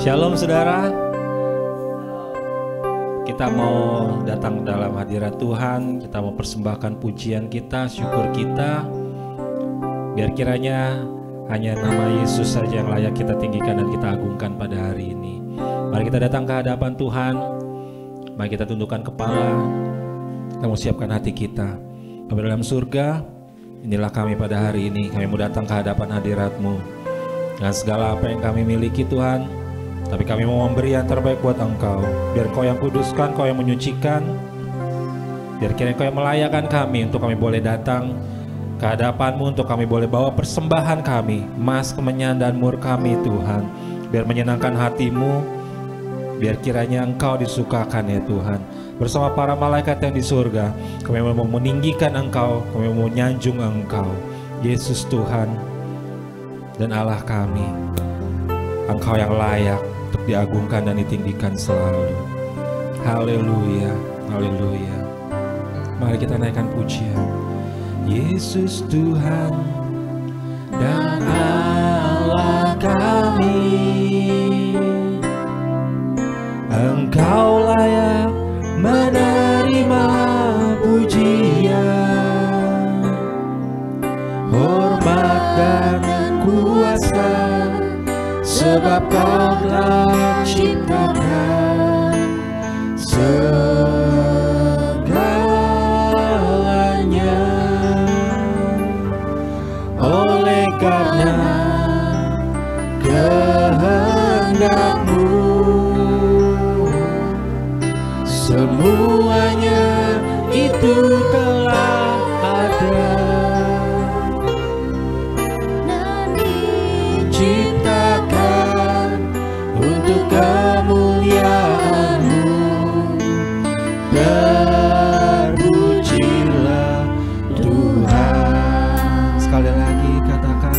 Shalom saudara. Kita mau datang dalam hadirat Tuhan. Kita mau persembahkan pujian kita, syukur kita. Biar kiranya hanya nama Yesus saja yang layak kita tinggikan dan kita agungkan pada hari ini. Mari kita datang ke hadapan Tuhan. Mari kita tundukkan kepala. Kita mau siapkan hati kita. Bapa dalam surga, inilah kami pada hari ini. Kami mau datang ke hadapan hadirat-Mu dengan segala apa yang kami miliki Tuhan. Tapi kami mau memberi yang terbaik buat Engkau. Biar Kau yang kuduskan, Kau yang menyucikan. Biar kiranya Kau yang melayakkan kami untuk kami boleh datang ke hadapan-Mu, untuk kami boleh bawa persembahan kami, emas, kemenyan, dan mur kami Tuhan. Biar menyenangkan hati-Mu, biar kiranya Engkau disukakan ya Tuhan. Bersama para malaikat yang di surga, kami mau meninggikan Engkau, kami mau nyanjung Engkau, Yesus Tuhan dan Allah kami. Engkau yang layak untuk diagungkan dan ditinggikan selalu. Haleluya, haleluya. Mari kita naikkan pujian. Yesus Tuhan dan Allah kami, Engkau layak menerima pujian, hormat dan kuasa, sebab Kau telah ciptakan segalanya. Oleh karena kehendak-Mu, semuanya itu telah ada. Diciptakan untuk kemuliaan-Mu. Terpujilah Tuhan. Sekali lagi katakan,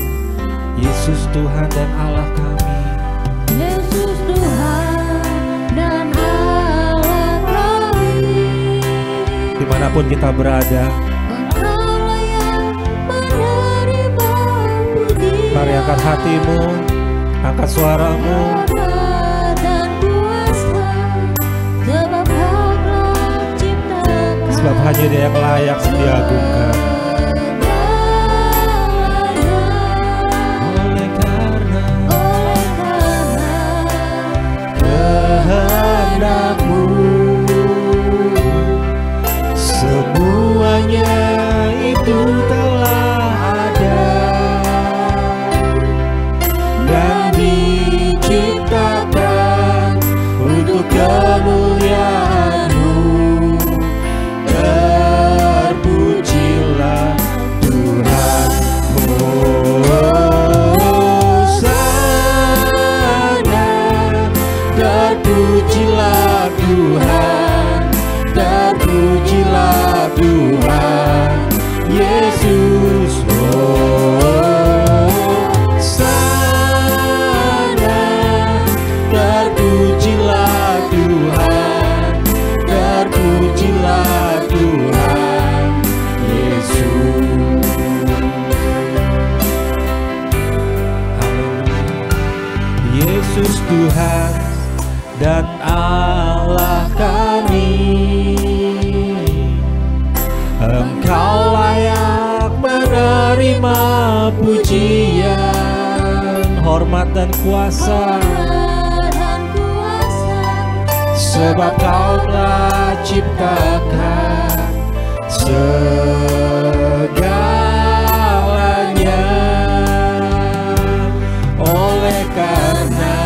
Yesus Tuhan dan Allah kami. Yesus Tuhan dan Allah kami. Dimanapun kita berada, Engkau layak menerima pujian. mari angkat hatimu, angkat suaramu. Hormat dan kuasa, sebab Kau telah ciptakan. Sebab hanya Dia yang layak diagungkan. Oleh karena kehendak-Mu, semuanya itu telah ada dan diciptakan untuk kemuliaan-Mu. Terpujilah Tuhan. Hosana, terpujilah Tuhan, terpujilah Tuhan Yesus. Hosana, terpujilah Tuhan, terpujilah Tuhan Yesus. Yesus Tuhan dan Allah kami, Engkau layak menerima pujian, hormat dan kuasa, sebab Kau telah ciptakan segalanya. Oleh karena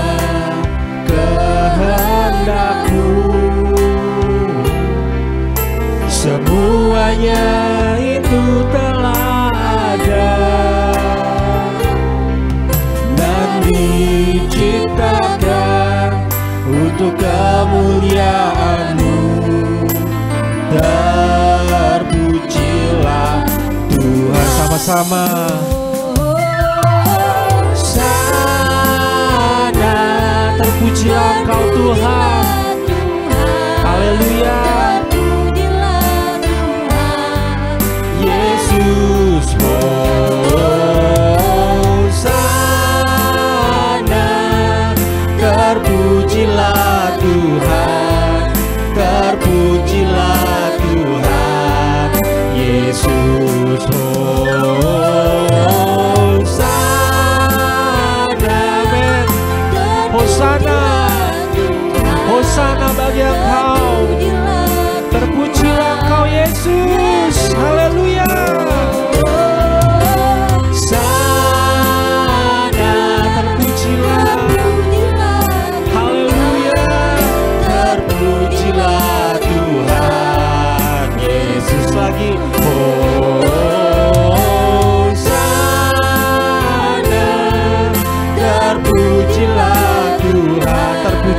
kehendak-Mu, semuanya itu telah ada dan diciptakan untuk kemuliaan-Mu. Terpujilah Tuhan. Sama-sama. Sana, terpujilah Engkau Tuhan. Haleluya. Yesus. Hosana, terpujilah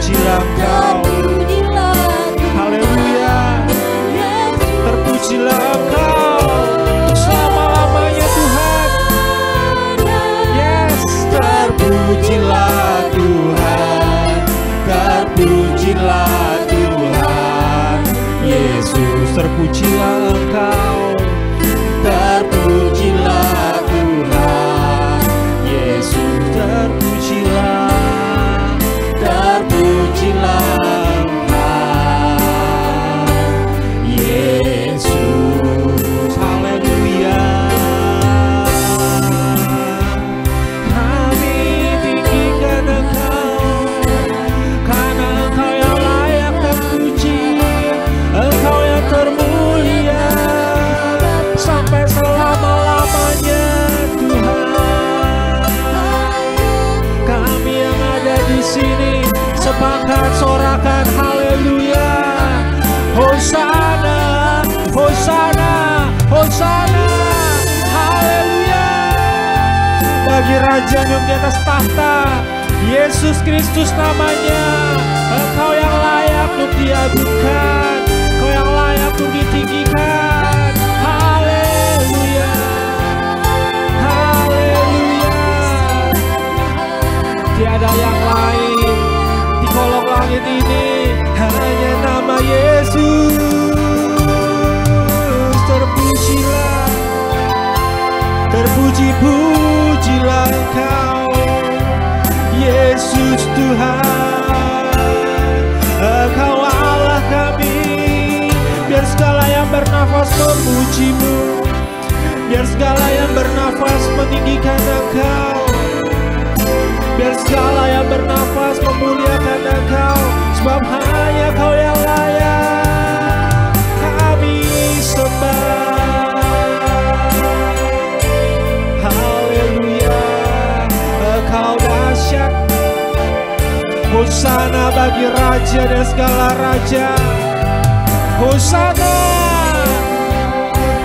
terpujilah Engkau. Haleluya. Terpujilah Engkau untuk selama-lamanya Tuhan. Yes, terpujilah Tuhan, terpujilah Tuhan. Yesus, terpujilah Engkau, terpujilah Tuhan. Yesus, terpujilah, terpujilah Engkau. Yesus, haleluya. Kami tinggikan Engkau, karena Engkau yang layak terpuji, Engkau yang termulia sampai selama-lamanya Tuhan. Kami yang ada di sini sepakat sorakan haleluya. Hosana, Hosana, Hosana, haleluya. Bagi Raja yang di atas tahta, Yesus Kristus namanya. Engkau yang layak untuk diagungkan, Engkau yang layak untuk ditinggikan. Haleluya, haleluya. Tiada yang lain di kolong langit ini, hanya nama Yesus. Terpujilah, terpuji-pujilah Engkau, Yesus Tuhan. Engkau Allah kami, biar segala yang bernafas memuji-Mu, biar segala yang bernafas meninggikan Engkau, biar segala yang bernafas memuliakan Engkau, sebab hanya Kau yang layak kami sembah. Haleluya, Engkau dahsyat. Hosana bagi Raja dan segala raja. Hosana,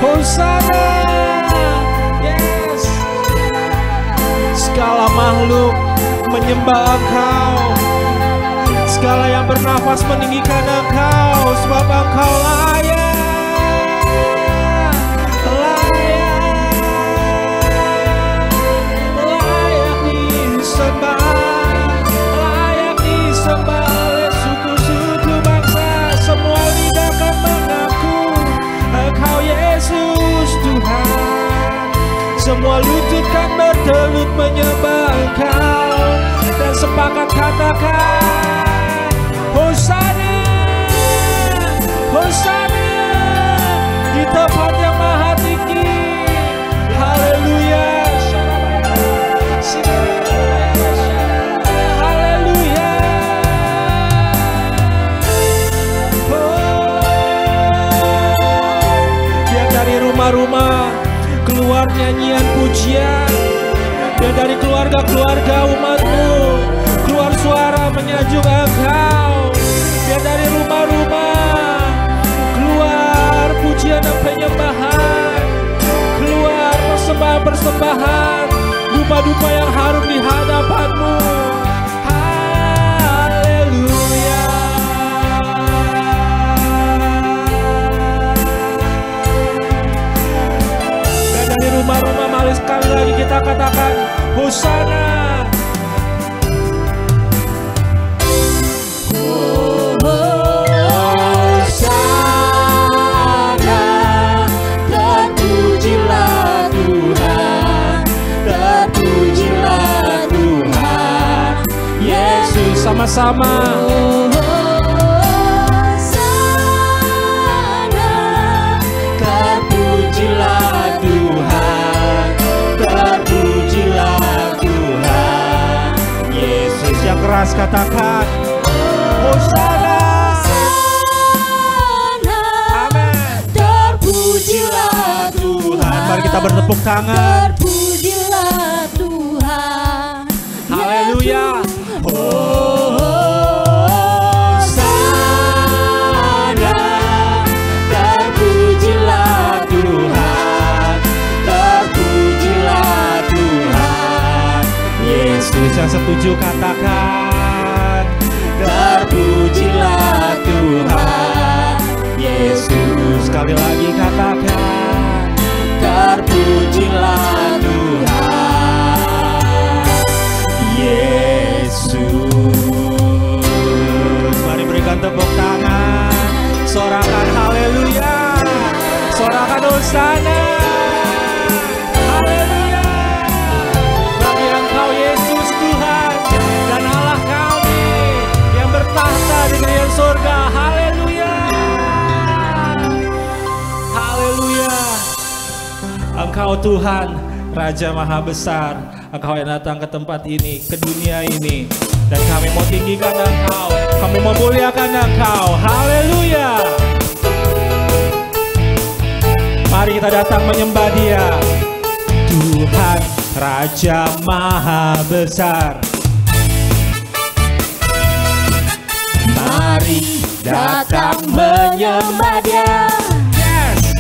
Hosana, yes. Segala makhluk menyembah Engkau, segala yang bernafas meninggikan Engkau, sebab Engkau layak, layak, layak disembah, layak disembah oleh suku-suku bangsa. Semua lidah akan mengaku Engkau Yesus Tuhan. Semua lutut kan bertelut menyembah Engkau, dan sepakat katakan Hosana, Hosana di tempat yang maha tinggi. Haleluya, haleluya. Biar dari rumah-rumah keluar nyanyian pujian, biar dari keluarga-keluarga umat-Mu keluar suara menyanjung Engkau, biar dari rumah-rumah keluar pujian dan penyembahan, keluar persembahan-persembahan, dupa-dupa yang harum di hadapan-Mu. Haleluya. Dan dari rumah-rumah mari sekali lagi kita katakan Hosana. Sama-sama. Terpujilah Tuhan, terpujilah Tuhan. Yesus yang keras katakan Hosana. Amin. Terpujilah Tuhan. Mari kita bertepuk tangan. Terpujilah Tuhan. Haleluya. Terpujilah Tuhan, terpujilah Tuhan. Yesus yang setuju katakan Tuhan Yesus. Sekali lagi katakan, terpujilah Tuhan Yesus. Mari berikan tepuk tangan, sorakan haleluya, sorakan hosana. Haleluya. Bagi Engkau Yesus Tuhan dan Allah kami yang bertahta di kerajaan surga. Haleluya. Haleluya. Engkau Tuhan, Raja Maha Besar. Engkau yang datang ke tempat ini, ke dunia ini. Dan kami mau tinggikan Engkau, kami mau muliakan Engkau. Haleluya. Mari kita datang menyembah Dia. Tuhan Raja Maha Besar. Mari datang menyembah Dia. Yes.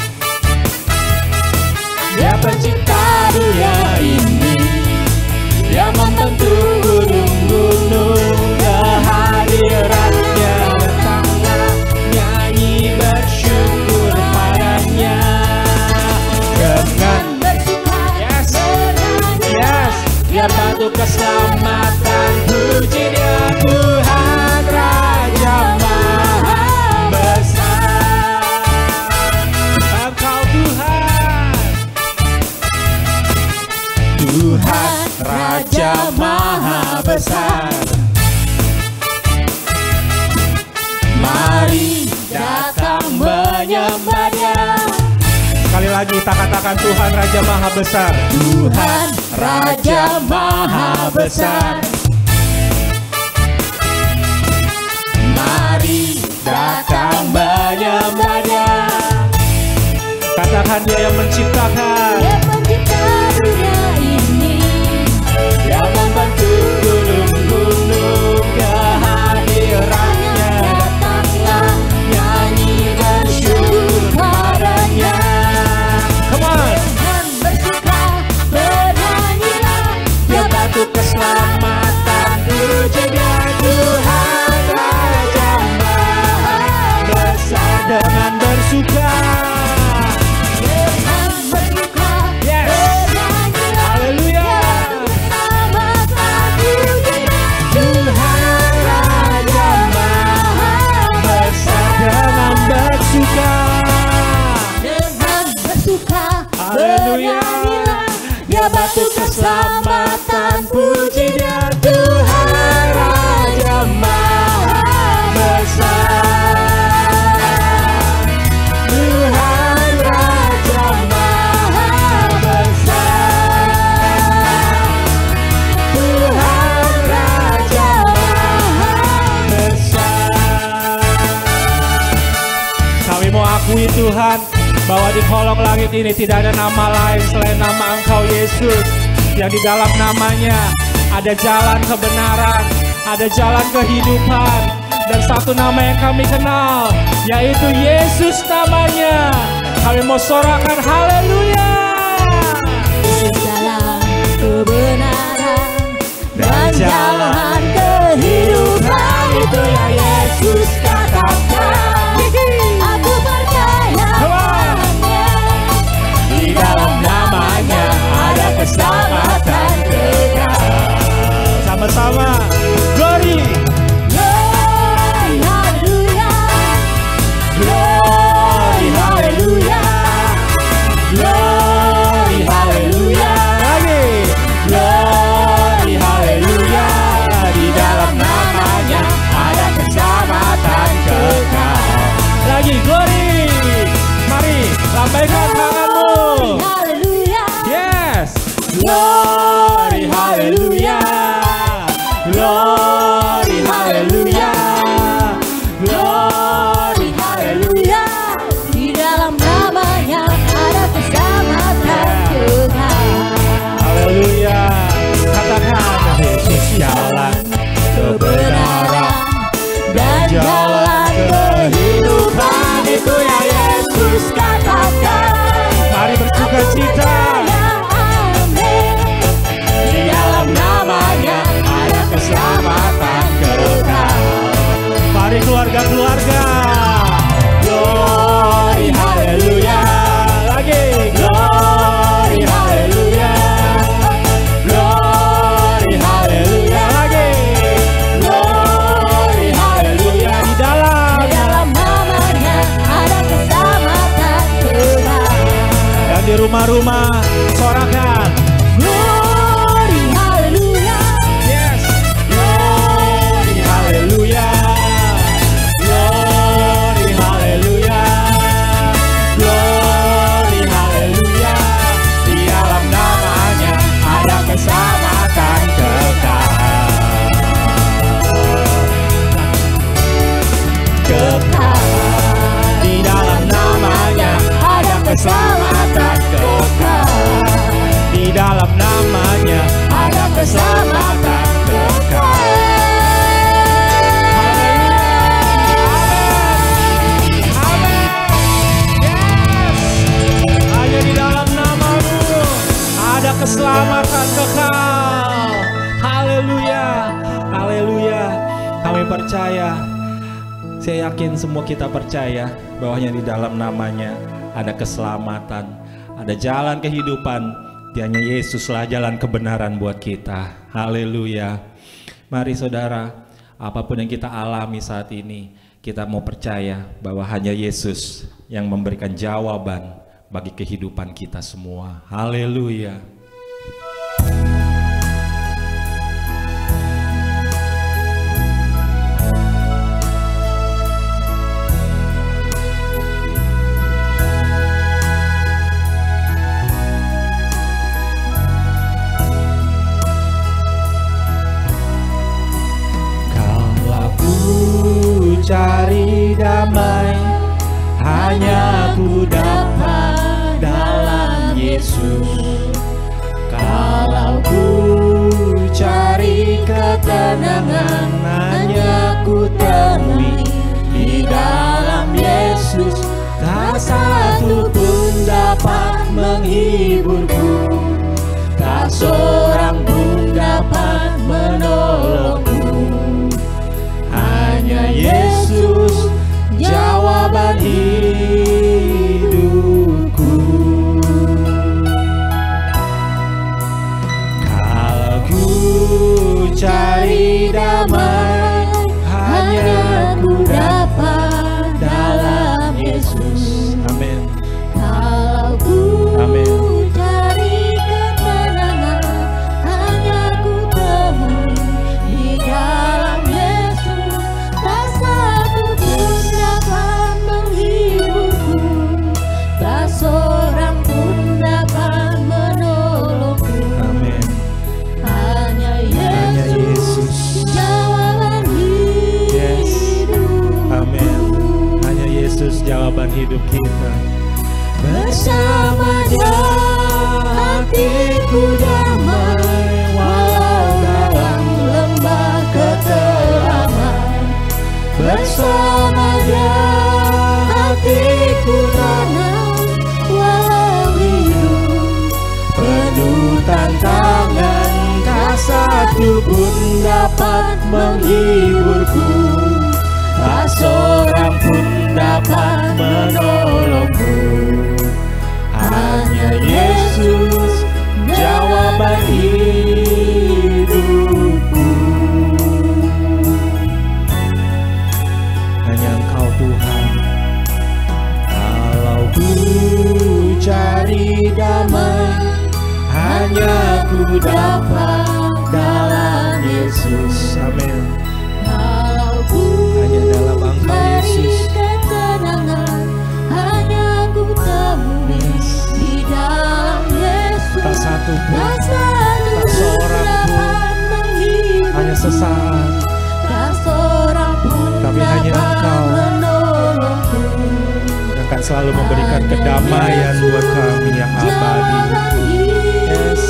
Dia pencipta dunia ini, Dia membentuk gunung-gunung. Kehadirannya datanglah, nyanyi bersyukur padanya. Dengan bersuka Yes. bernyanyi, Yes. Dia batu keselamatan. Puji Dia Tuhan Raja Maha Besar. Engkau Tuhan. Tuhan Raja Maha Besar. Mari datang menyembah Dia. Sekali lagi kita katakan Tuhan Raja Maha Besar. Tuhan Raja Maha Besar. Mari datang menyembah Dia. Katakan Dia yang menciptakan. Dia pencipta dunia ini, Dia membentuk gunung-gunung. Kehadirannya datanglah, nyanyi bersyukur padanya. Come on. Dengan bersuka bernyanyilah, Dia batu keselamatan. Puji Dia Tuhan Raja Maha Besar. Dengan bersuka. Dengan bersuka Yes. bernyanyilah, Haleluya. keselamatan. Puji Dia Tuhan Raja Maha Besar. Dengan bersuka. Dengan bersuka Haleluya. bernyanyilah, Dia batu keselamatan. Puji Dia Tuhan Raja Maha Besar. Tuhan Raja Maha Besar. Tuhan Raja Maha Besar. Kami mau akui Tuhan bahwa di kolong langit ini tidak ada nama lain selain nama Engkau Yesus. Yang di dalam namanya ada jalan kebenaran, ada jalan kehidupan. Dan satu nama yang kami kenal, yaitu Yesus namanya. Kami mau sorakan haleluya. Jalan kebenaran dan jalan kehidupan, itu yang Yesus katakan. Aku percaya padanya. Di dalam namanya ada keselamatan kekal. Sama-sama, glory. Glory, haleluya. Glory, haleluya. Glory, haleluya. Lagi. Glory, haleluya. Di dalam namanya ada keselamatan kekal. Lagi, glory. Mari, lambaikan tanganmu. Haleluya. Yes. Glory, haleluya. Glory, haleluya. Glory, haleluya. Di dalam namanya ada keselamatan kekal. Haleluya. Katakan Yesus jalan Kebenaran dan jalan kehidupan, itu yang Yesus katakan. Mari bersuka cita. Amin. Di dalam nama keselamatan kekal. Haleluya, haleluya. Kami percaya, saya yakin semua kita percaya bahwa hanya di dalam namanya ada keselamatan, ada jalan kehidupan. Hanya Yesuslah jalan kebenaran buat kita. Haleluya. Mari saudara, apapun yang kita alami saat ini, kita mau percaya bahwa hanya Yesus yang memberikan jawaban bagi kehidupan kita semua. Haleluya. Cari damai hanya ku dapat dalam Yesus. Kalau ku cari ketenangan hanya ku temui di dalam Yesus. Tak satu pun dapat menghiburku, tak seorang pun dapat menolongku. Hanya Yesus jawaban hidupku. Kalau ku cari damai hanya ku dapat dalam Yesus. Amin. Kalau ku cari ketenangan hanya ku temui di dalam Yesus. Tak satu pun dapat menghiburku, tak seorang pun dapat menolongku. Amin. Hanya Yesus jawaban hidupku. Amin. Hanya Yesus jawaban hidup kita. Bersama Dia hatiku damai, walau dalam lembah kekelaman. Bersama Dia hatiku tenang, walau hidup penuh tantangan. Tak satu pun dapat menghiburku, tak seorang pun dapat menolongku. Hanya Yesus jawaban hidupku. Hanya Engkau Tuhan. Kalau ku cari damai hanya ku dapat dalam Yesus. Amin. Kalau ku Hanya dalam Engkau cari Yesus. ketenangan hanya ku temui di dalam Yesus. Tak satu pun, Tak satu tak seorang pun, dapat menghibur, hanya sesaat. tak seorang pun Tapi hanya dapat Engkau menolongku. yang akan selalu memberikan kedamaian buat kami yang abadi. Yes.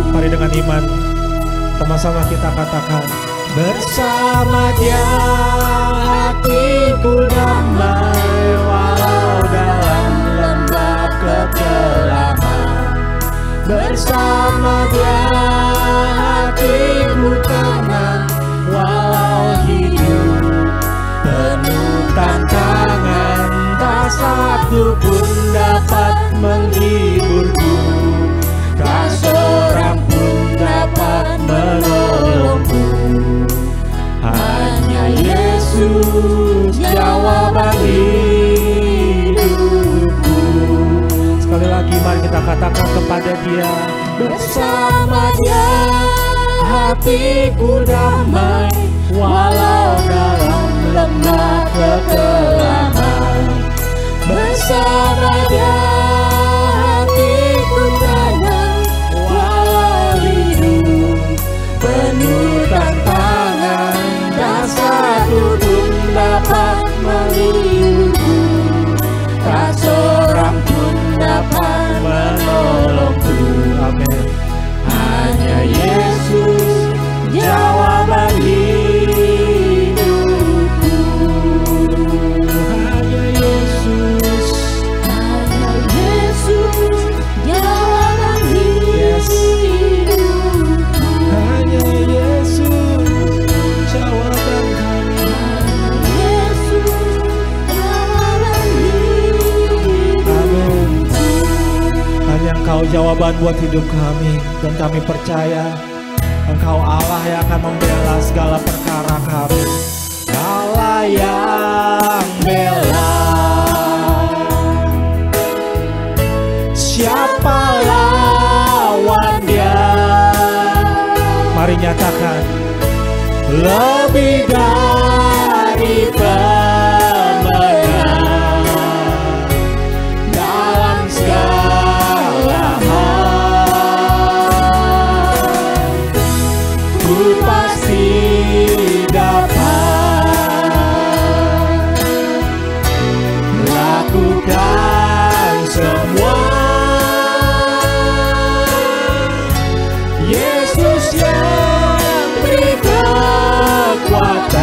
Mari dengan iman sama-sama kita katakan, Bersama Dia hatiku damai, walau dalam lembah kekelaman. Bersama Dia hatiku tenang, walau hidup penuh tantangan. Tak satu pun dapat menghiburku, tak seorang pun dapat menolongku. Hanya Yesus jawaban hidupku. sekali lagi mari kita katakan kepada Dia, Bersama Dia hatiku damai, walau dalam lembah kekelaman. Bersama Dia hatiku tenang, walau hidup penuh tantangan. Tak satu pun dapat menghiburku, tak seorang pun dapat menolongku. amin. Hanya Yesus jawaban hidupku. Hanya Yesus jawaban buat hidup kami. Dan kami percaya Engkau Allah yang akan membela segala perkara kami. Allah yang bela, siapa lawan Dia? Mari nyatakan, lebih dari pemenang dalam segala hal. Ku pasti dapat lakukan semua. Yesus yang beri kekuatan,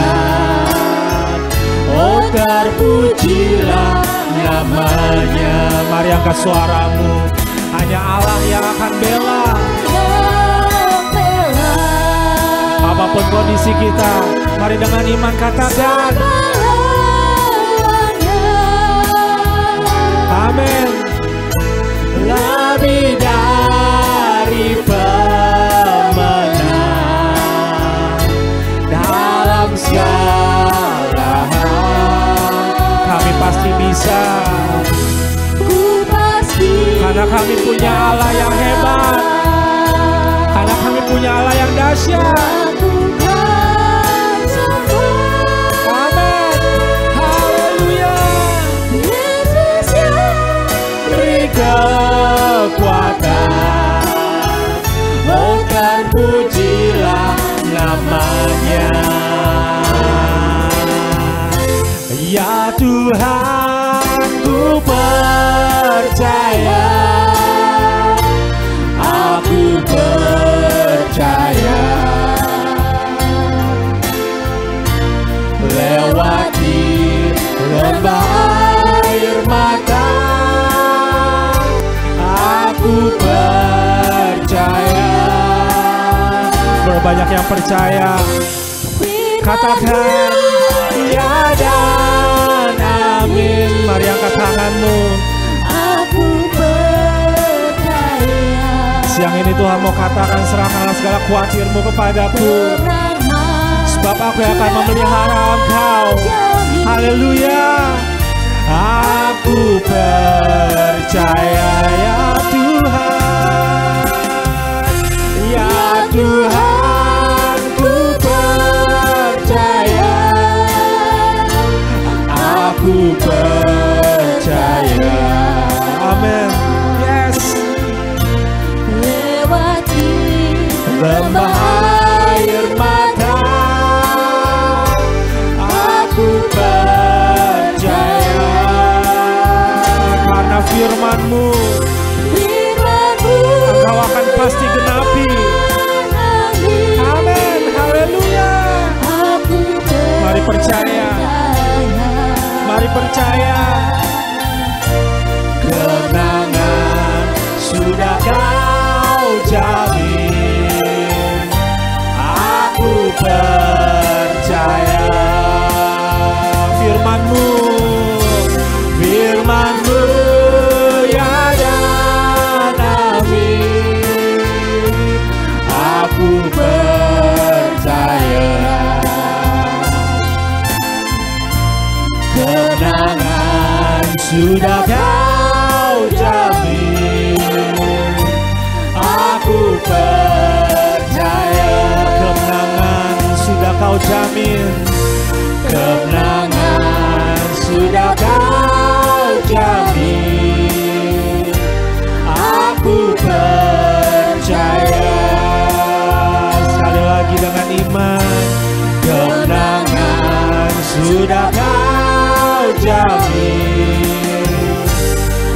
oh terpujilah namanya. Mari angkat suaramu, hanya Allah yang akan bela. Apapun kondisi kita, mari dengan iman katakan amin. Lebih dari pemenang dalam segala hal. Kami pasti bisa, karena kami punya Allah yang hebat, karena kami punya Allah yang dahsyat. Kekuatan, oh terpujilah namanya. Ya Tuhan, ku percaya, aku percaya, lewati lembah air mata. Aku percaya. Berbanyak yang percaya. Katakan ya dan amin. Mari angkat tanganmu. Aku percaya. Siang ini Tuhan mau katakan, serahkanlah segala khawatirmu kepadaku, sebab aku yang akan memelihara engkau. Haleluya. Aku percaya ya Tuhan, ya Tuhan, ku percaya, aku percaya. Amin. Yes. Lewati lembah air mata, aku percaya, karena firman-Mu, Engkau akan pasti genapi. Amin. Haleluya. Mari percaya, mari percaya. Kemenangan sudah Kau jamin. Aku percaya firman-Mu, firman-Mu ya dan amin. Aku percaya kemenangan sudah Kau jamin. Aku percaya kemenangan sudah Kau jamin. Kemenangan sudah Kau jamin. Aku percaya. Sekali lagi dengan iman. Kemenangan sudah Kau jamin.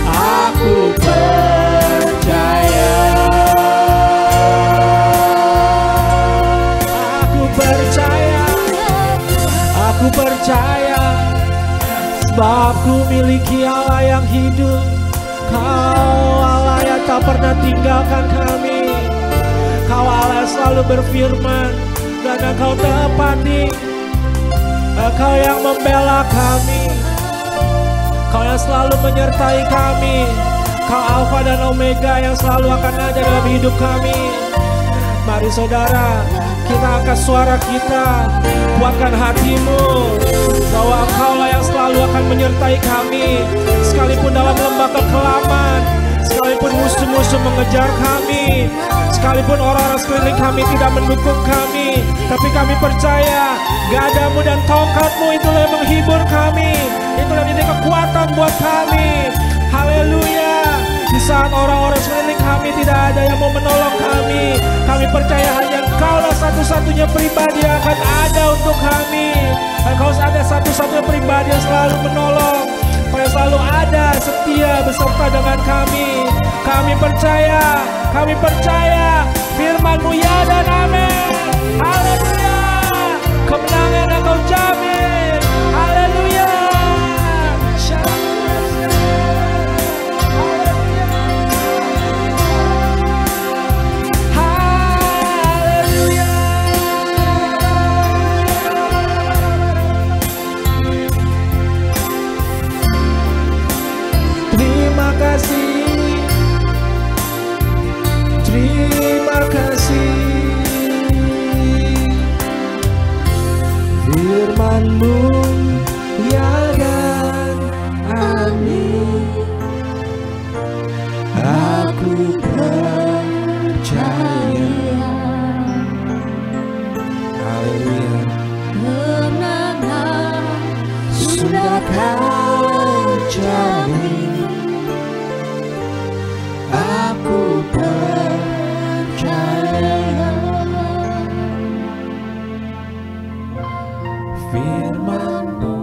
Aku percaya. Aku percaya. Aku percaya, sebab ku miliki Allah yang hidup. Kau Allah yang tak pernah tinggalkan kami. Kau Allah yang selalu berfirman dan Engkau tepati. Engkau yang membela kami, Kau yang selalu menyertai kami. Engkau Alfa dan Omega yang selalu akan ada dalam hidup kami. Mari saudara, kita angkat suara kita, kuatkan hatimu, bahwa Engkaulah yang selalu akan menyertai kami. Sekalipun dalam lembah kekelaman, sekalipun musuh-musuh mengejar kami, sekalipun orang-orang sekeliling kami tidak mendukung kami, tapi kami percaya gadamu dan tongkatmu itulah yang menghibur kami, itulah yang menjadi kekuatan buat kami. Haleluya. Di saat orang-orang sekeliling kami tidak ada yang mau menolong kami percaya hanya Engkaulah satu-satunya pribadi yang akan ada untuk kami. Engkau ada satu-satunya pribadi yang selalu menolong, yang selalu ada setia beserta dengan kami. Kami percaya firman-Mu ya dan amin. Haleluya. Kemenangan Engkau jamin. Haleluya. Terima kasih firman-Mu ya dan amin. Aku percaya. Haleluya. Kemenangan sudah Kau jamin. Aku percaya firman-Mu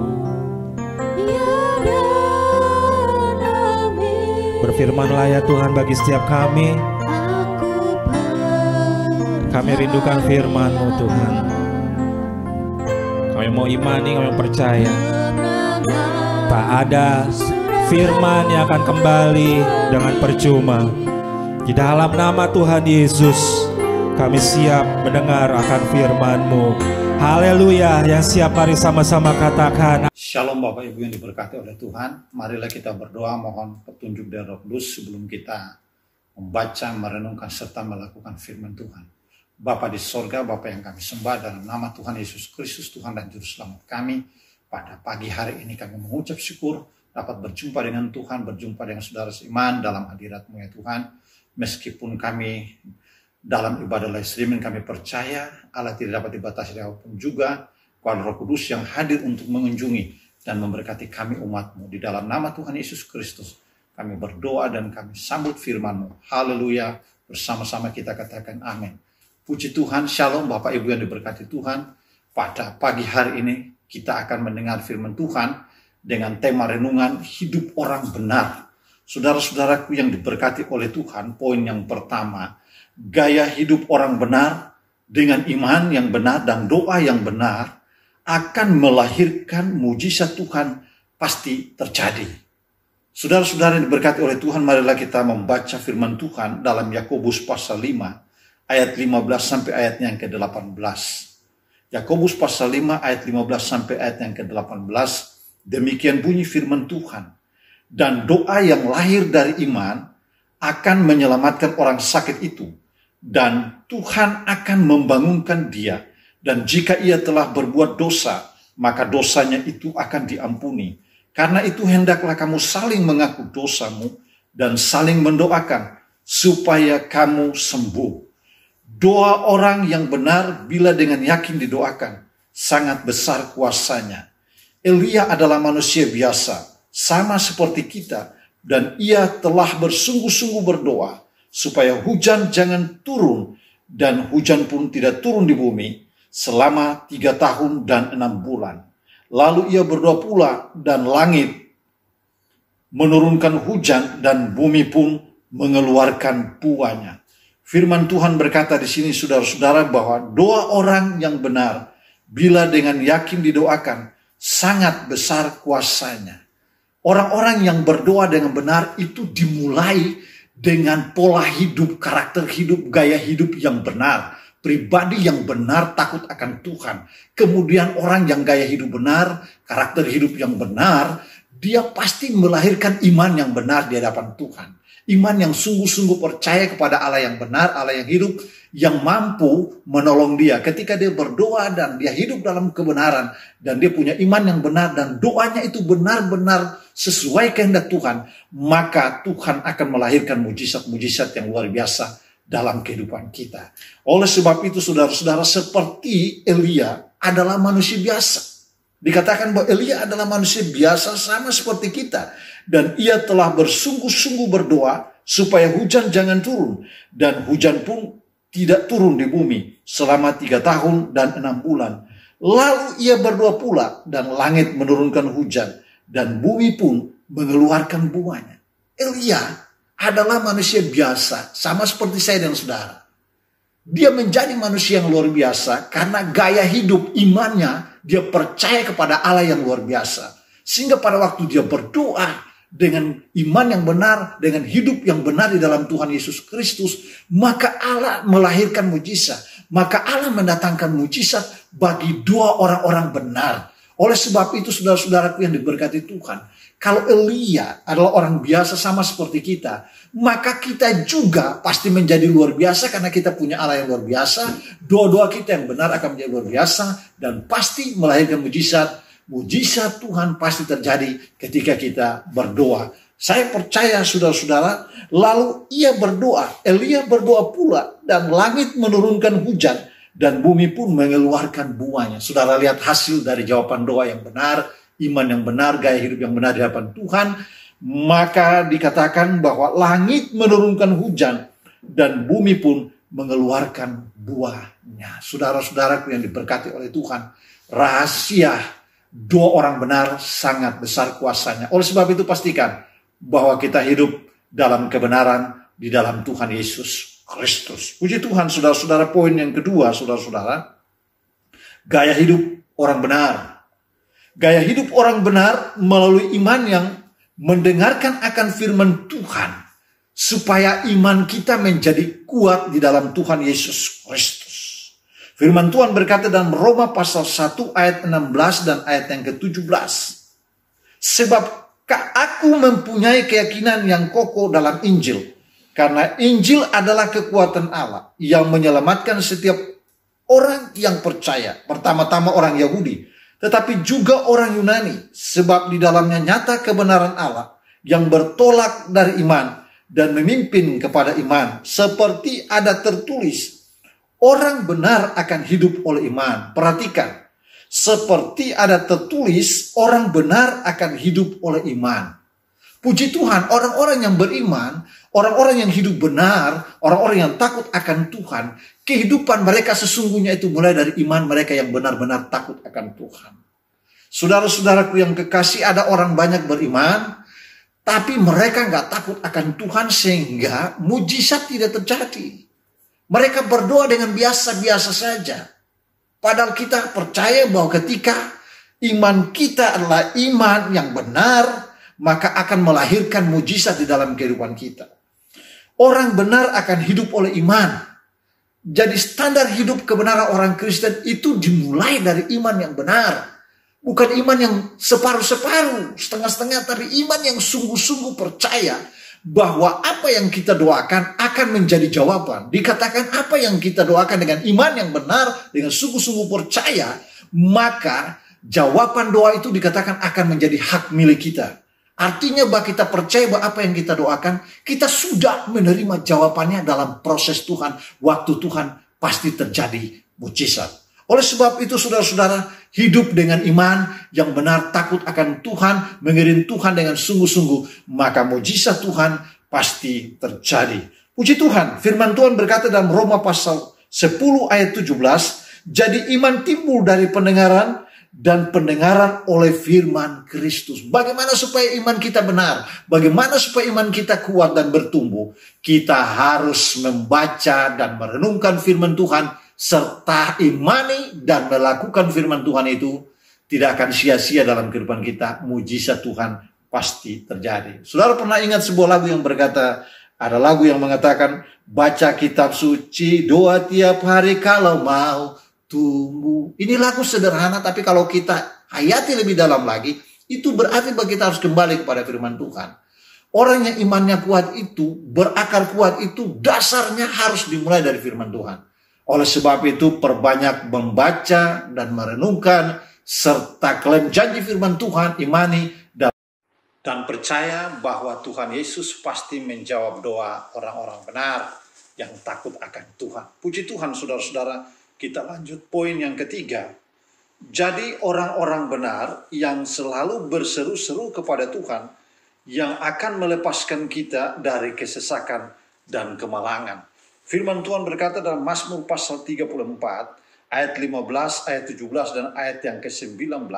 ya dan amin. Berfirmanlah ya Tuhan bagi setiap kami. Aku percaya. Kami rindukan firman-Mu Tuhan. Kami mau imani, kami percaya tak ada firman yang akan kembali dengan percuma. Di dalam nama Tuhan Yesus, kami siap mendengar akan firman-Mu. Haleluya. Yang siap mari sama-sama katakan. Shalom Bapak Ibu yang diberkati oleh Tuhan. Marilah kita berdoa mohon petunjuk dari Roh Kudus sebelum kita membaca, merenungkan serta melakukan firman Tuhan. Bapa di sorga, Bapa yang kami sembah dalam nama Tuhan Yesus Kristus, Tuhan dan Juru Selamat kami. Pada pagi hari ini kami mengucap syukur dapat berjumpa dengan Tuhan, berjumpa dengan saudara seiman dalam hadirat-Mu ya Tuhan. Meskipun kami dalam ibadah live streaming, kami percaya Allah tidak dapat dibatasi apapun juga. Kuasa Roh Kudus yang hadir untuk mengunjungi dan memberkati kami umat-Mu. Di dalam nama Tuhan Yesus Kristus kami berdoa dan kami sambut firman-Mu. Haleluya. Bersama-sama kita katakan amin. Puji Tuhan, shalom Bapak Ibu yang diberkati Tuhan. Pada pagi hari ini kita akan mendengar firman Tuhan dengan tema renungan hidup orang benar. Saudara-saudaraku yang diberkati oleh Tuhan, poin yang pertama, gaya hidup orang benar dengan iman yang benar dan doa yang benar akan melahirkan mujizat Tuhan pasti terjadi. Saudara-saudara yang diberkati oleh Tuhan, marilah kita membaca firman Tuhan dalam Yakobus pasal 5 ayat 15 sampai ayatnya yang ke-18. Yakobus pasal 5 ayat 15 sampai ayat yang ke-18. Demikian bunyi firman Tuhan. Dan doa yang lahir dari iman akan menyelamatkan orang sakit itu. Dan Tuhan akan membangunkan dia. Dan jika ia telah berbuat dosa, maka dosanya itu akan diampuni. Karena itu hendaklah kamu saling mengaku dosamu dan saling mendoakan supaya kamu sembuh. Doa orang yang benar bila dengan yakin didoakan sangat besar kuasanya. Elia adalah manusia biasa, sama seperti kita, dan ia telah bersungguh-sungguh berdoa supaya hujan jangan turun, dan hujan pun tidak turun di bumi selama 3 tahun dan 6 bulan. Lalu ia berdoa pula, dan langit menurunkan hujan, dan bumi pun mengeluarkan buahnya. Firman Tuhan berkata di sini saudara-saudara bahwa doa orang yang benar bila dengan yakin didoakan sangat besar kuasanya. Orang-orang yang berdoa dengan benar itu dimulai dengan pola hidup, karakter hidup, gaya hidup yang benar. Pribadi yang benar takut akan Tuhan. Kemudian orang yang gaya hidup benar, karakter hidup yang benar, dia pasti melahirkan iman yang benar di hadapan Tuhan. Iman yang sungguh-sungguh percaya kepada Allah yang benar, Allah yang hidup, yang mampu menolong dia. Ketika dia berdoa dan dia hidup dalam kebenaran, dan dia punya iman yang benar, dan doanya itu benar-benar sesuai kehendak Tuhan, maka Tuhan akan melahirkan mujizat-mujizat yang luar biasa dalam kehidupan kita. Oleh sebab itu saudara-saudara, seperti Elia adalah manusia biasa. Dikatakan bahwa Elia adalah manusia biasa sama seperti kita. Dan ia telah bersungguh-sungguh berdoa supaya hujan jangan turun. Dan hujan pun tidak turun di bumi selama 3 tahun dan 6 bulan. Lalu ia berdoa pula dan langit menurunkan hujan. Dan bumi pun mengeluarkan buahnya. Elia adalah manusia biasa sama seperti saya dan saudara. Dia menjadi manusia yang luar biasa karena gaya hidup imannya, dia percaya kepada Allah yang luar biasa. Sehingga pada waktu dia berdoa dengan iman yang benar, dengan hidup yang benar di dalam Tuhan Yesus Kristus, maka Allah melahirkan mujizat. Maka Allah mendatangkan mujizat bagi 2 orang-orang benar. Oleh sebab itu saudara-saudaraku yang diberkati Tuhan, kalau Elia adalah orang biasa sama seperti kita, maka kita juga pasti menjadi luar biasa karena kita punya Allah yang luar biasa. Doa-doa kita yang benar akan menjadi luar biasa dan pasti melahirkan mujizat. Mujizat Tuhan pasti terjadi ketika kita berdoa. Saya percaya saudara-saudara, lalu ia berdoa, Elia berdoa pula dan langit menurunkan hujan dan bumi pun mengeluarkan buahnya. Saudara lihat hasil dari jawaban doa yang benar, iman yang benar, gaya hidup yang benar di hadapan Tuhan. Maka dikatakan bahwa langit menurunkan hujan dan bumi pun mengeluarkan buahnya. Saudara-saudaraku yang diberkati oleh Tuhan, rahasia 2 orang benar sangat besar kuasanya. Oleh sebab itu pastikan bahwa kita hidup dalam kebenaran di dalam Tuhan Yesus Kristus. Puji Tuhan, saudara-saudara. Poin yang kedua, saudara-saudara, gaya hidup orang benar. Gaya hidup orang benar melalui iman yang mendengarkan akan firman Tuhan, supaya iman kita menjadi kuat di dalam Tuhan Yesus Kristus. Firman Tuhan berkata dalam Roma pasal 1 ayat 16 dan ayat yang ke-17. Sebab aku mempunyai keyakinan yang kokoh dalam Injil. Karena Injil adalah kekuatan Allah yang menyelamatkan setiap orang yang percaya. Pertama-tama orang Yahudi, tetapi juga orang Yunani. Sebab di dalamnya nyata kebenaran Allah yang bertolak dari iman dan memimpin kepada iman. Seperti ada tertulis, orang benar akan hidup oleh iman. Perhatikan, seperti ada tertulis, orang benar akan hidup oleh iman. Puji Tuhan, orang-orang yang beriman, orang-orang yang hidup benar, orang-orang yang takut akan Tuhan, kehidupan mereka sesungguhnya itu mulai dari iman mereka yang benar-benar takut akan Tuhan. Saudara-saudaraku yang kekasih, ada orang banyak beriman, tapi mereka nggak takut akan Tuhan sehingga mujizat tidak terjadi. Mereka berdoa dengan biasa-biasa saja. Padahal kita percaya bahwa ketika iman kita adalah iman yang benar, maka akan melahirkan mujizat di dalam kehidupan kita. Orang benar akan hidup oleh iman. Jadi standar hidup kebenaran orang Kristen itu dimulai dari iman yang benar. Bukan iman yang separuh-separuh, setengah-setengah, tapi iman yang sungguh-sungguh percaya bahwa apa yang kita doakan akan menjadi jawaban. Dikatakan apa yang kita doakan dengan iman yang benar, dengan sungguh-sungguh percaya, maka jawaban doa itu dikatakan akan menjadi hak milik kita. Artinya bahwa kita percaya bahwa apa yang kita doakan, kita sudah menerima jawabannya dalam proses Tuhan. Waktu Tuhan pasti terjadi mujizat. Oleh sebab itu saudara-saudara, hidup dengan iman yang benar, takut akan Tuhan, mengiring Tuhan dengan sungguh-sungguh, maka mujizat Tuhan pasti terjadi. Puji Tuhan, firman Tuhan berkata dalam Roma pasal 10 ayat 17, jadi iman timbul dari pendengaran dan pendengaran oleh firman Kristus. Bagaimana supaya iman kita benar? Bagaimana supaya iman kita kuat dan bertumbuh? Kita harus membaca dan merenungkan firman Tuhan, serta imani dan melakukan firman Tuhan itu. Tidak akan sia-sia dalam kehidupan kita. Mujizat Tuhan pasti terjadi. Saudara pernah ingat sebuah lagu yang berkata, ada lagu yang mengatakan, baca kitab suci, doa tiap hari kalau mau tumbuh. Ini lagu sederhana, tapi kalau kita hayati lebih dalam lagi, itu berarti bahwa kita harus kembali kepada firman Tuhan. Orang yang imannya kuat itu, berakar kuat itu, dasarnya harus dimulai dari firman Tuhan. Oleh sebab itu, perbanyak membaca dan merenungkan, serta klaim janji firman Tuhan, imani, dan percaya bahwa Tuhan Yesus pasti menjawab doa orang-orang benar yang takut akan Tuhan. Puji Tuhan, saudara-saudara, kita lanjut poin yang ketiga. Jadi orang-orang benar yang selalu berseru-seru kepada Tuhan, yang akan melepaskan kita dari kesesakan dan kemalangan. Firman Tuhan berkata dalam Mazmur pasal 34, ayat 15, ayat 17, dan ayat yang ke-19.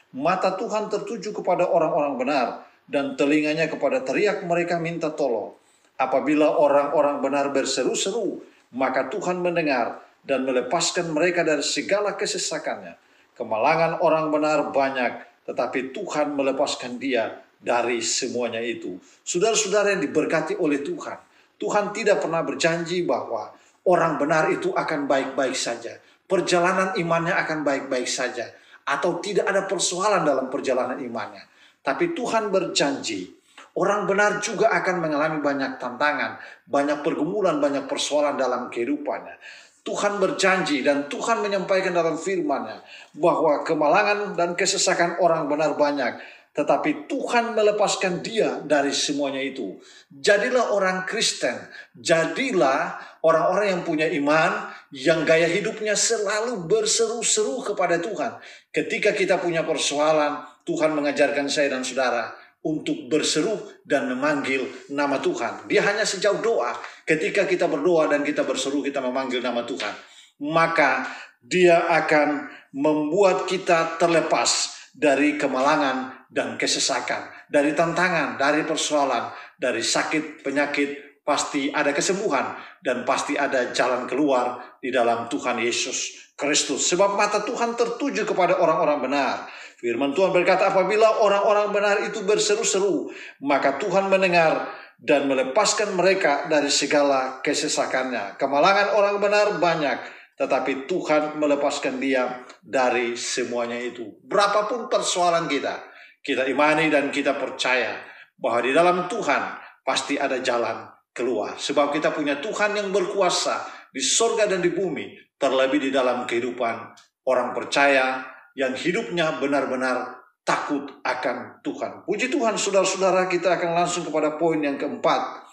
Mata Tuhan tertuju kepada orang-orang benar, dan telinganya kepada teriak mereka minta tolong. Apabila orang-orang benar berseru-seru, maka Tuhan mendengar dan melepaskan mereka dari segala kesesakannya. Kemalangan orang benar banyak, tetapi Tuhan melepaskan dia dari semuanya itu. Saudara-saudara yang diberkati oleh Tuhan, Tuhan tidak pernah berjanji bahwa orang benar itu akan baik-baik saja, perjalanan imannya akan baik-baik saja, atau tidak ada persoalan dalam perjalanan imannya. Tapi Tuhan berjanji, orang benar juga akan mengalami banyak tantangan, banyak pergumulan, banyak persoalan dalam kehidupannya. Tuhan berjanji dan Tuhan menyampaikan dalam firman-Nya bahwa kemalangan dan kesesakan orang benar banyak, tetapi Tuhan melepaskan dia dari semuanya itu. Jadilah orang Kristen, jadilah orang-orang yang punya iman, yang gaya hidupnya selalu berseru-seru kepada Tuhan. Ketika kita punya persoalan, Tuhan mengajarkan saya dan saudara untuk berseru dan memanggil nama Tuhan. Dia hanya sejauh doa. Ketika kita berdoa dan kita berseru, kita memanggil nama Tuhan, maka dia akan membuat kita terlepas dari kemalangan dan kesesakan, dari tantangan, dari persoalan, dari sakit, penyakit. Pasti ada kesembuhan dan pasti ada jalan keluar di dalam Tuhan Yesus Kristus. Sebab mata Tuhan tertuju kepada orang-orang benar. Firman Tuhan berkata, apabila orang-orang benar itu berseru-seru, maka Tuhan mendengar dan melepaskan mereka dari segala kesesakannya. Kemalangan orang benar banyak, tetapi Tuhan melepaskan dia dari semuanya itu. Berapapun persoalan kita imani dan kita percaya bahwa di dalam Tuhan pasti ada jalan keluar. Sebab kita punya Tuhan yang berkuasa di sorga dan di bumi, terlebih di dalam kehidupan orang percaya yang hidupnya benar-benar takut akan Tuhan. Puji Tuhan, saudara-saudara, kita akan langsung kepada poin yang keempat.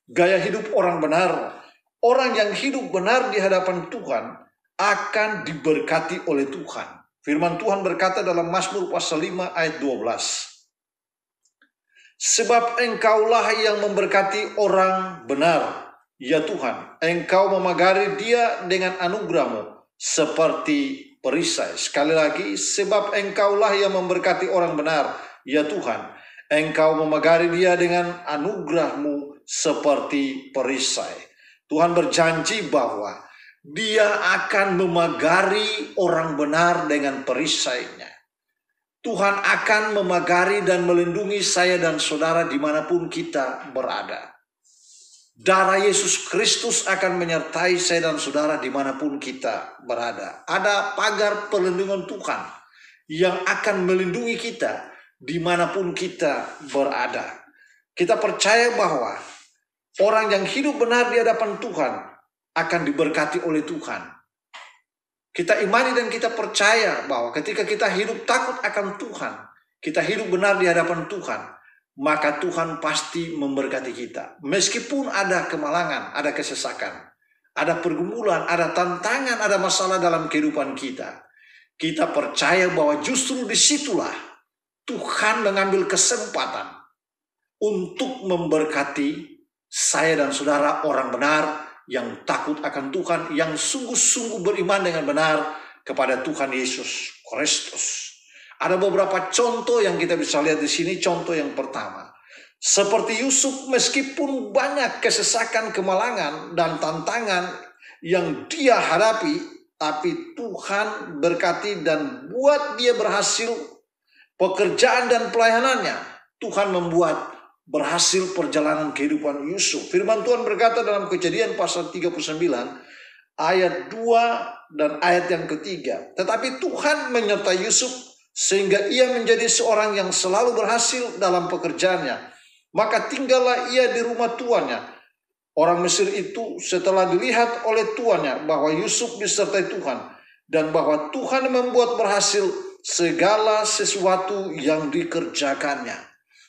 Gaya hidup orang benar. Orang yang hidup benar di hadapan Tuhan akan diberkati oleh Tuhan. Firman Tuhan berkata dalam Mazmur pasal 5 ayat 12. Sebab engkaulah yang memberkati orang benar, ya Tuhan. Engkau memagari dia dengan anugerah-Mu seperti perisai. Sekali lagi, sebab engkaulah yang memberkati orang benar, ya Tuhan. Engkau memagari dia dengan anugerah-Mu seperti perisai. Tuhan berjanji bahwa dia akan memagari orang benar dengan perisainya. Tuhan akan memagari dan melindungi saya dan saudara dimanapun kita berada. Darah Yesus Kristus akan menyertai saya dan saudara dimanapun kita berada. Ada pagar perlindungan Tuhan yang akan melindungi kita dimanapun kita berada. Kita percaya bahwa orang yang hidup benar di hadapan Tuhan akan diberkati oleh Tuhan. Kita imani dan kita percaya bahwa ketika kita hidup takut akan Tuhan, kita hidup benar di hadapan Tuhan, maka Tuhan pasti memberkati kita. Meskipun ada kemalangan, ada kesesakan, ada pergumulan, ada tantangan, ada masalah dalam kehidupan kita, kita percaya bahwa justru disitulah Tuhan mengambil kesempatan untuk memberkati saya dan saudara orang benar yang takut akan Tuhan, yang sungguh-sungguh beriman dengan benar kepada Tuhan Yesus Kristus. Ada beberapa contoh yang kita bisa lihat di sini. Contoh yang pertama, seperti Yusuf, meskipun banyak kesesakan, kemalangan, dan tantangan yang dia hadapi, tapi Tuhan berkati dan buat dia berhasil pekerjaan dan pelayanannya. Tuhan membuat berhasil perjalanan kehidupan Yusuf. Firman Tuhan berkata dalam Kejadian pasal 39 ayat 2 dan ayat yang ketiga. Tetapi Tuhan menyertai Yusuf sehingga ia menjadi seorang yang selalu berhasil dalam pekerjaannya Maka tinggallah ia di rumah tuannya. Orang Mesir itu setelah dilihat oleh tuannya bahwa Yusuf disertai Tuhan dan bahwa Tuhan membuat berhasil segala sesuatu yang dikerjakannya.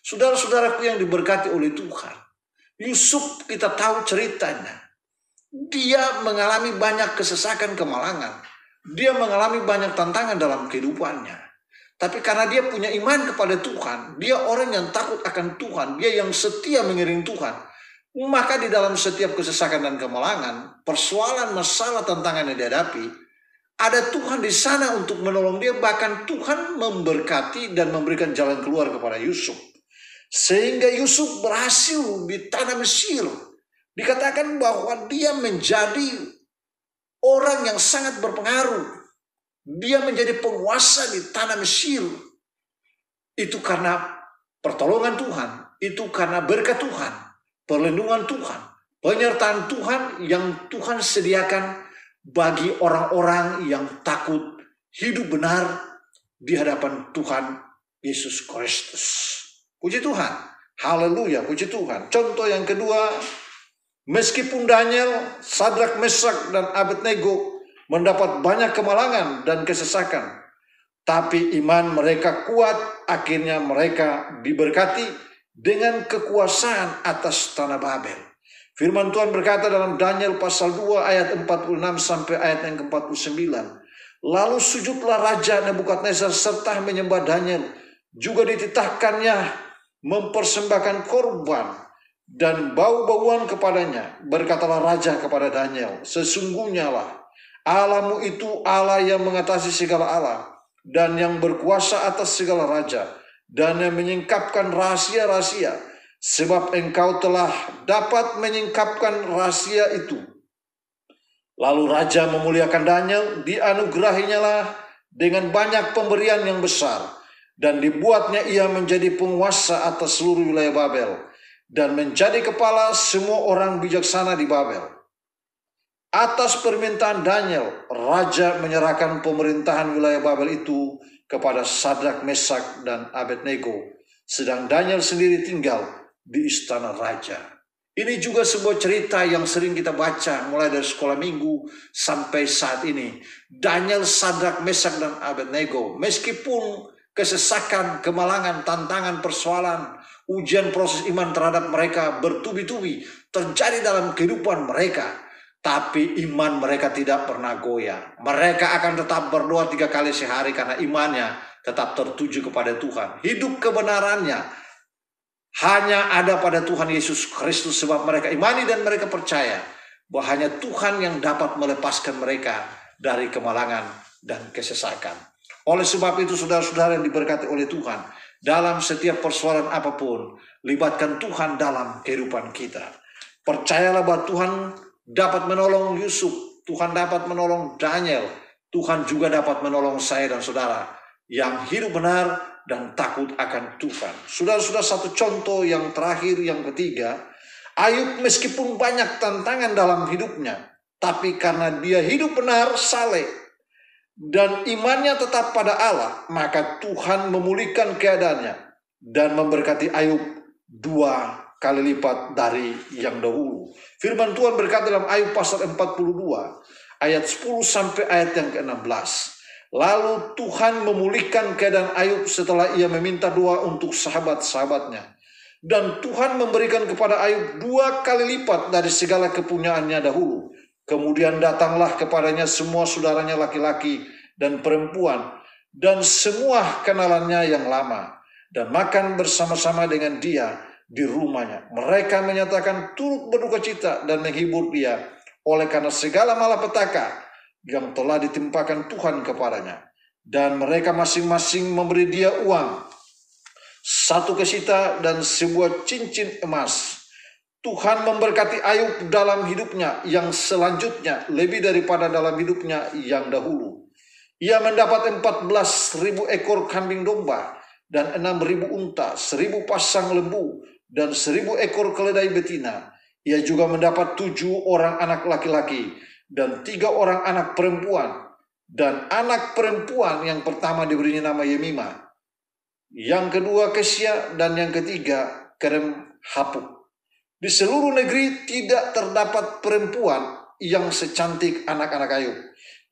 Saudara-saudaraku yang diberkati oleh Tuhan, Yusuf kita tahu ceritanya. Dia mengalami banyak kesesakan, kemalangan. Dia mengalami banyak tantangan dalam kehidupannya. Tapi karena dia punya iman kepada Tuhan, dia orang yang takut akan Tuhan, dia yang setia mengiring Tuhan. Maka di dalam setiap kesesakan dan kemalangan, persoalan, masalah, tantangan yang dihadapi, ada Tuhan di sana untuk menolong dia. Bahkan Tuhan memberkati dan memberikan jalan keluar kepada Yusuf. Sehingga Yusuf berhasil di tanah Mesir. Dikatakan bahwa dia menjadi orang yang sangat berpengaruh. Dia menjadi penguasa di tanah Mesir. Itu karena pertolongan Tuhan. Itu karena berkat Tuhan. Perlindungan Tuhan, penyertaan Tuhan yang Tuhan sediakan bagi orang-orang yang takut hidup benar di hadapan Tuhan Yesus Kristus. Puji Tuhan, haleluya, puji Tuhan. Contoh yang kedua, meskipun Daniel, Sadrak, Mesak, dan Abednego mendapat banyak kemalangan dan kesesakan, tapi iman mereka kuat, akhirnya mereka diberkati dengan kekuasaan atas tanah Babel. Firman Tuhan berkata dalam Daniel pasal 2 ayat 46 sampai ayat yang ke-49. Lalu sujudlah Raja Nebukadnezar serta menyembah Daniel. Juga dititahkannya mempersembahkan korban dan bau-bauan kepadanya. Berkatalah Raja kepada Daniel, sesungguhnya lah Allahmu itu Allah yang mengatasi segala Allah dan yang berkuasa atas segala raja, dan yang menyingkapkan rahasia-rahasia, sebab engkau telah dapat menyingkapkan rahasia itu. Lalu Raja memuliakan Daniel, dianugerahinya lah dengan banyak pemberian yang besar, dan dibuatnya ia menjadi penguasa atas seluruh wilayah Babel, dan menjadi kepala semua orang bijaksana di Babel. Atas permintaan Daniel, Raja menyerahkan pemerintahan wilayah Babel itu kepada Sadrak, Mesak, dan Abednego, sedang Daniel sendiri tinggal di istana raja. Ini juga sebuah cerita yang sering kita baca mulai dari sekolah minggu sampai saat ini. Daniel, Sadrak, Mesak, dan Abednego, meskipun kesesakan, kemalangan, tantangan, persoalan, ujian proses iman terhadap mereka bertubi-tubi terjadi dalam kehidupan mereka, tapi iman mereka tidak pernah goyah. Mereka akan tetap berdoa 3 kali sehari karena imannya tetap tertuju kepada Tuhan. Hidup kebenarannya hanya ada pada Tuhan Yesus Kristus, sebab mereka imani dan mereka percaya bahwa hanya Tuhan yang dapat melepaskan mereka dari kemalangan dan kesesakan. Oleh sebab itu, saudara-saudara yang diberkati oleh Tuhan, dalam setiap persoalan apapun, libatkan Tuhan dalam kehidupan kita. Percayalah bahwa Tuhan dapat menolong Yusuf, Tuhan dapat menolong Daniel, Tuhan juga dapat menolong saya dan saudara yang hidup benar dan takut akan Tuhan. Saudara-saudara, satu contoh yang terakhir, yang ketiga, Ayub meskipun banyak tantangan dalam hidupnya, tapi karena dia hidup benar, saleh, dan imannya tetap pada Allah, maka Tuhan memulihkan keadaannya dan memberkati Ayub 2 kali lipat dari yang dahulu. Firman Tuhan berkata dalam Ayub pasal 42 ayat 10 sampai ayat yang ke-16. Lalu Tuhan memulihkan keadaan Ayub setelah ia meminta doa untuk sahabat-sahabatnya. Dan Tuhan memberikan kepada Ayub 2 kali lipat dari segala kepunyaannya dahulu. Kemudian datanglah kepadanya semua saudaranya laki-laki dan perempuan dan semua kenalannya yang lama, dan makan bersama-sama dengan dia di rumahnya. Mereka menyatakan turut berduka cita dan menghibur dia oleh karena segala malapetaka yang telah ditimpakan Tuhan kepadanya. Dan mereka masing-masing memberi dia uang, 1 kesita dan sebuah cincin emas. Tuhan memberkati Ayub dalam hidupnya yang selanjutnya lebih daripada dalam hidupnya yang dahulu. Ia mendapat 14.000 ekor kambing domba dan 6.000 unta, 1.000 pasang lembu, dan 1.000 ekor keledai betina. Ia juga mendapat 7 orang anak laki-laki dan 3 orang anak perempuan. Dan anak perempuan yang pertama diberinya nama Yemima, yang kedua Kesia, dan yang ketiga Hapuk. Di seluruh negeri tidak terdapat perempuan yang secantik anak-anak Ayub.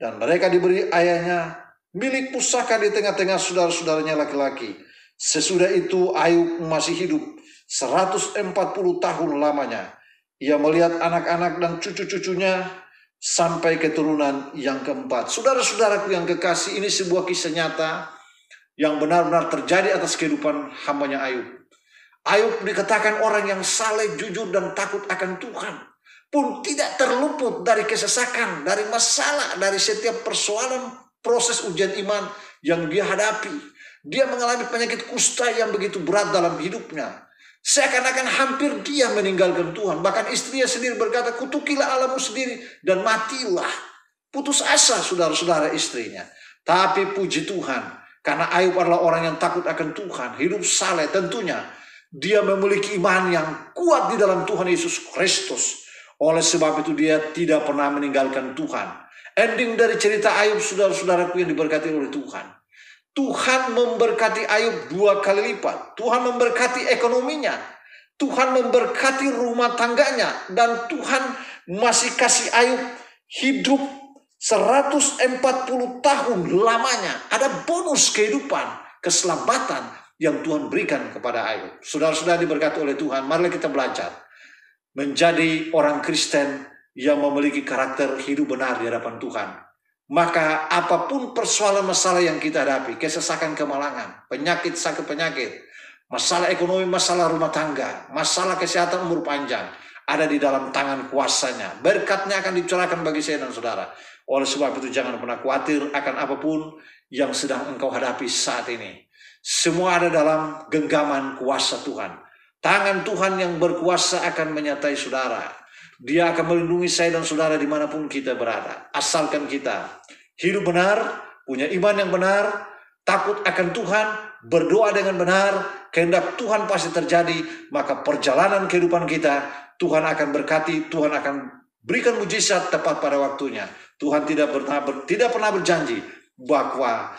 Dan mereka diberi ayahnya milik pusaka di tengah-tengah saudara-saudaranya laki-laki. Sesudah itu Ayub masih hidup 140 tahun lamanya. Ia melihat anak-anak dan cucu-cucunya sampai keturunan yang keempat. Saudara-saudaraku yang kekasih, ini sebuah kisah nyata yang benar-benar terjadi atas kehidupan hambanya Ayub. Ayub dikatakan orang yang saleh, jujur, dan takut akan Tuhan. Pun tidak terluput dari kesesakan, dari masalah, dari setiap persoalan proses ujian iman yang dia hadapi. Dia mengalami penyakit kusta yang begitu berat dalam hidupnya. Seakan-akan hampir dia meninggalkan Tuhan. Bahkan istrinya sendiri berkata, kutukilah Allahmu sendiri dan matilah. Putus asa saudara-saudara istrinya. Tapi puji Tuhan, karena Ayub adalah orang yang takut akan Tuhan, hidup saleh, tentunya dia memiliki iman yang kuat di dalam Tuhan Yesus Kristus. Oleh sebab itu dia tidak pernah meninggalkan Tuhan. Ending dari cerita Ayub, saudara-saudaraku yang diberkati oleh Tuhan. Tuhan memberkati Ayub 2 kali lipat. Tuhan memberkati ekonominya. Tuhan memberkati rumah tangganya. Dan Tuhan masih kasih Ayub hidup 140 tahun lamanya. Ada bonus kehidupan, keselamatan yang Tuhan berikan kepada Ayub. Saudara-saudara diberkati oleh Tuhan, marilah kita belajar menjadi orang Kristen yang memiliki karakter hidup benar di hadapan Tuhan. Maka apapun persoalan masalah yang kita hadapi, kesesakan, kemalangan, penyakit, sakit penyakit, masalah ekonomi, masalah rumah tangga, masalah kesehatan umur panjang, ada di dalam tangan kuasanya. Berkatnya akan dicurahkan bagi saya dan saudara. Oleh sebab itu jangan pernah khawatir akan apapun yang sedang engkau hadapi saat ini. Semua ada dalam genggaman kuasa Tuhan. Tangan Tuhan yang berkuasa akan menyertai saudara. Dia akan melindungi saya dan saudara dimanapun kita berada. Asalkan kita hidup benar, punya iman yang benar, takut akan Tuhan, berdoa dengan benar, kehendak Tuhan pasti terjadi. Maka perjalanan kehidupan kita, Tuhan akan berkati, Tuhan akan berikan mujizat tepat pada waktunya. Tuhan tidak pernah berjanji bahwa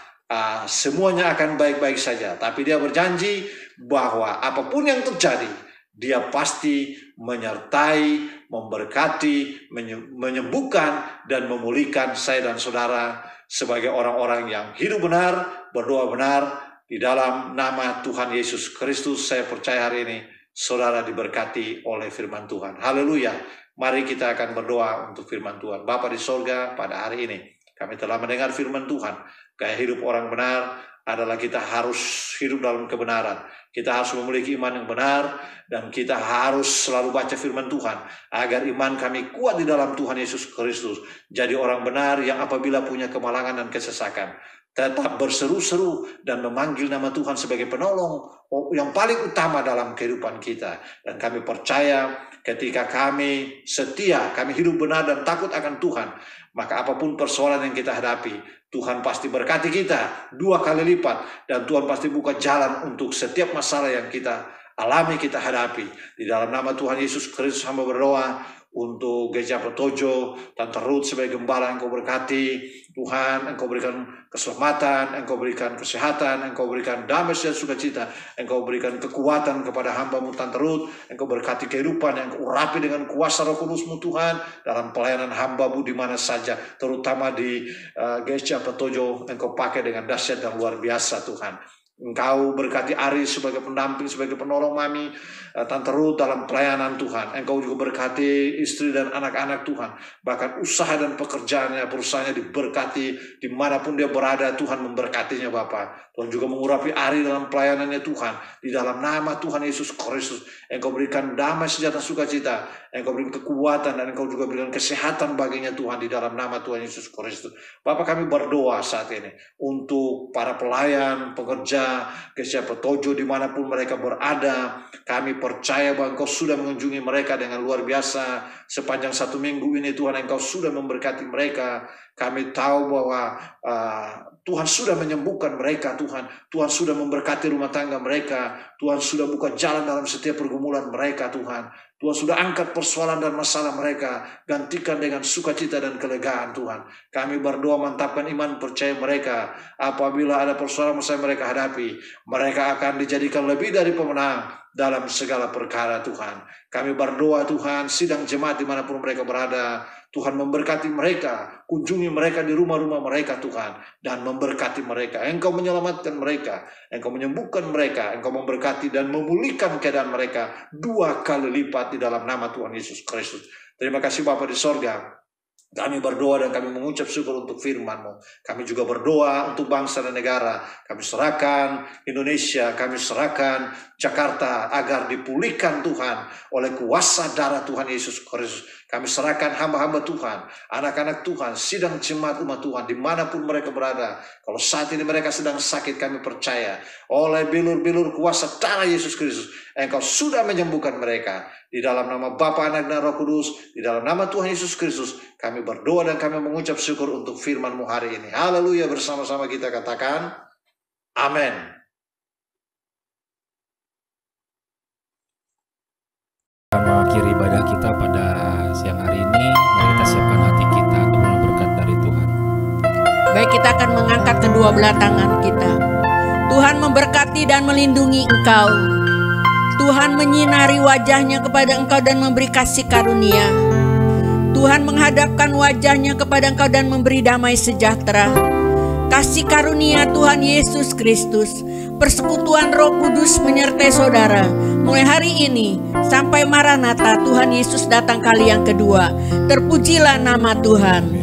semuanya akan baik-baik saja. Tapi dia berjanji bahwa apapun yang terjadi, dia pasti menyertai, memberkati, menyembuhkan, dan memulihkan saya dan saudara sebagai orang-orang yang hidup benar, berdoa benar, di dalam nama Tuhan Yesus Kristus. Saya percaya hari ini saudara diberkati oleh firman Tuhan. Haleluya. Mari kita akan berdoa untuk firman Tuhan. Bapa di sorga, pada hari ini kami telah mendengar firman Tuhan. Gaya hidup orang benar adalah kita harus hidup dalam kebenaran. Kita harus memiliki iman yang benar, dan kita harus selalu baca firman Tuhan agar iman kami kuat di dalam Tuhan Yesus Kristus. Jadi orang benar yang apabila punya kemalangan dan kesesakan, tetap berseru-seru dan memanggil nama Tuhan sebagai penolong yang paling utama dalam kehidupan kita. Dan kami percaya ketika kami setia, kami hidup benar dan takut akan Tuhan, maka apapun persoalan yang kita hadapi, Tuhan pasti berkati kita 2 kali lipat. Dan Tuhan pasti buka jalan untuk setiap masalah yang kita alami, kita hadapi. Di dalam nama Tuhan Yesus Kristus hamba berdoa untuk Gereja Petojo, Tante Ruth sebagai gembala. Engkau berkati Tuhan, Engkau berikan keselamatan, Engkau berikan kesehatan, Engkau berikan damai dan sukacita, Engkau berikan kekuatan kepada hambamu Tante Ruth. Engkau berkati kehidupan yang Engkau urapi dengan kuasa Roh Kudus-Mu Tuhan dalam pelayanan hambamu di mana saja, terutama di Gereja Petojo. Engkau pakai dengan dahsyat dan luar biasa Tuhan. Engkau berkati Ari sebagai pendamping, sebagai penolong mami, Tante Ruth dalam pelayanan Tuhan. Engkau juga berkati istri dan anak-anak Tuhan. Bahkan usaha dan pekerjaannya, perusahaannya diberkati. Dimanapun dia berada, Tuhan memberkatinya Bapa. Tuhan juga mengurapi Ari dalam pelayanannya Tuhan. Di dalam nama Tuhan Yesus Kristus, Engkau berikan damai sejahtera sukacita. Engkau berikan kekuatan dan Engkau juga berikan kesehatan baginya Tuhan di dalam nama Tuhan Yesus Kristus. Bapa, kami berdoa saat ini untuk para pelayan, pekerja, Gereja Petojo dimanapun mereka berada. Kami percaya bahwa Engkau sudah mengunjungi mereka dengan luar biasa. Sepanjang 1 minggu ini Tuhan, Engkau sudah memberkati mereka. Kami tahu bahwa Tuhan sudah menyembuhkan mereka Tuhan. Tuhan sudah memberkati rumah tangga mereka. Tuhan sudah buka jalan dalam setiap pergumulan mereka Tuhan. Tuhan sudah angkat persoalan dan masalah mereka. Gantikan dengan sukacita dan kelegaan Tuhan. Kami berdoa mantapkan iman percaya mereka. Apabila ada persoalan masalah mereka hadapi, mereka akan dijadikan lebih dari pemenang. dalam segala perkara Tuhan. Kami berdoa Tuhan, sidang jemaat dimanapun mereka berada, Tuhan memberkati mereka, kunjungi mereka di rumah-rumah mereka Tuhan, dan memberkati mereka. Engkau menyelamatkan mereka, Engkau menyembuhkan mereka, Engkau memberkati dan memulihkan keadaan mereka 2 kali lipat di dalam nama Tuhan Yesus Kristus. Terima kasih Bapa di sorga. Kami berdoa dan kami mengucap syukur untuk firman-Mu. Kami juga berdoa untuk bangsa dan negara. Kami serahkan Indonesia, kami serahkan Jakarta agar dipulihkan Tuhan oleh kuasa darah Tuhan Yesus Kristus. Kami serahkan hamba-hamba Tuhan, anak-anak Tuhan, sidang jemaat umat Tuhan, dimanapun mereka berada. Kalau saat ini mereka sedang sakit, kami percaya oleh bilur-bilur kuasa darah Yesus Kristus, Engkau sudah menyembuhkan mereka. Di dalam nama Bapa, Anak, dan Roh Kudus, di dalam nama Tuhan Yesus Kristus, kami berdoa dan kami mengucap syukur untuk firman-Mu hari ini. Haleluya, bersama-sama kita katakan, amin. Mengakhiri ibadah kita pada siang hari ini, mari kita siapkan hati kita untuk menerima berkat dari Tuhan. Baik, kita akan mengangkat kedua belah tangan kita. Tuhan memberkati dan melindungi engkau. Tuhan menyinari wajahnya kepada engkau dan memberi kasih karunia. Tuhan menghadapkan wajahnya kepada engkau dan memberi damai sejahtera. Kasih karunia Tuhan Yesus Kristus, persekutuan Roh Kudus menyertai saudara mulai hari ini sampai Maranatha Tuhan Yesus datang kali yang kedua. Terpujilah nama Tuhan.